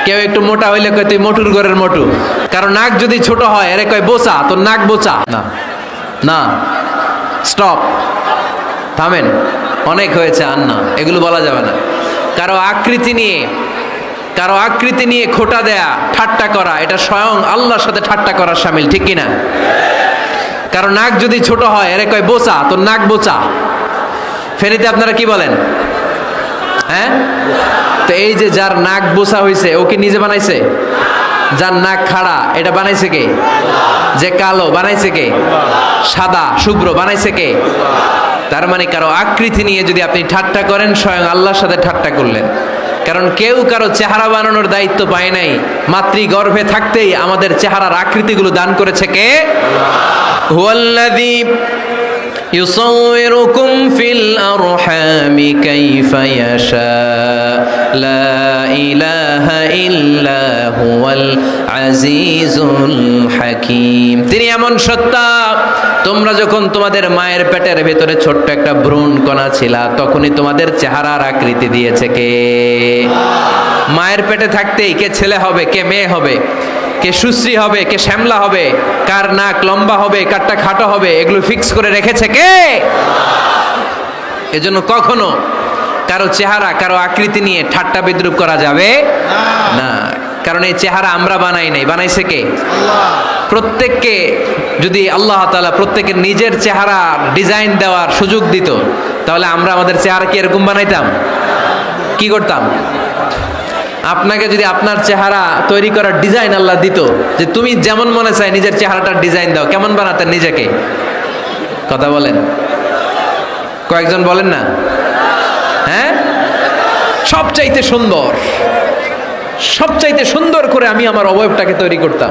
কেউ একটু মোটা হইলে কয় তুই মোটুর ঘরের মোটু, কারণ নাক যদি ছোট হয় এরে কয় বোচা, তোর নাক বোচা। না না, স্টপ, থামেন, অনেক হয়েছে, আর না, এগুলো বলা যাবে না। কারো আকৃতি নিয়ে খোটা দেয়া, ঠাট্টা করা, এটা স্বয়ং আল্লাহর সাথে ঠাট্টা করার শামিল, ঠিক কিনা? কারো নাক যদি ছোট হয় এরে কয় বোচা, তোর নাক বোচা। ফেনীতে আপনারা কি বলেন? হ্যাঁ, তো এই যে যার নাক বোচা হয়েছে ও কি নিজে বানাইছে? যার নাক খাড়া এটা বানাইছে কে? যে কালো বানাইছে কে? সাদা শুভ্র বানাইছে কে? তার মানে কারো আকৃতি নিয়ে যদি আপনি ঠাট্টা করেন, স্বয়ং আল্লাহর সাথে ঠাট্টা করলেন। কারণ কেউ কারো চেহারা বানানোর দায়িত্ব পায় নাই। মাতৃগর্ভে থাকতেই আমাদের চেহারার আকৃতিগুলো দান করেছে কে? হুয়াল্লাযী ইউসাউইরুকুম ফিল আরহামি কাইফা ইয়াশা লা ইলাহা ইল্লা হুয়াল আজিজুল হাকীম। তিনি এমন সত্তা, তোমরা যখন তোমাদের মায়ের পেটের ভেতরে ছোট্ট একটা ভ্রূণ কণা ছিলা, তখনই তোমাদের চেহারার আকৃতি দিয়েছে কে? মায়ের পেটে থাকতেই কে ছেলে হবে, কে মেয়ে হবে, কে সুশ্রী হবে, কে শ্যামলা হবে, কার নাক লম্বা হবে, কারটা খাটো হবে, এগুলো ফিক্স করে রেখেছে কে? এজন্য কখনো কারো চেহারা, কারো আকৃতি নিয়ে ঠাট্টা বিদ্রুপ করা যাবে না। কারণ এই চেহারা আমরা বানাই নাই, বানাইছে কে? প্রত্যেককে যদি আল্লাহ তাআলা প্রত্যেকের নিজের চেহারা ডিজাইন দেওয়ার সুযোগ দিত, তাহলে আমরা আমাদের চেহারা কি এরকম বানাইতাম? কি করতাম? আপনাকে যদি আপনার চেহারা তৈরি করার ডিজাইন আল্লাহ দিত, যে তুমি যেমন মনে চাই নিজের চেহারাটার ডিজাইন দাও, কেমন বানাতেন নিজেকে? কথা বলেন, কয়েকজন বলেন না? হ্যাঁ, সবচাইতে সুন্দর করে আমি আমার অবয়বটাকে তৈরি করতাম।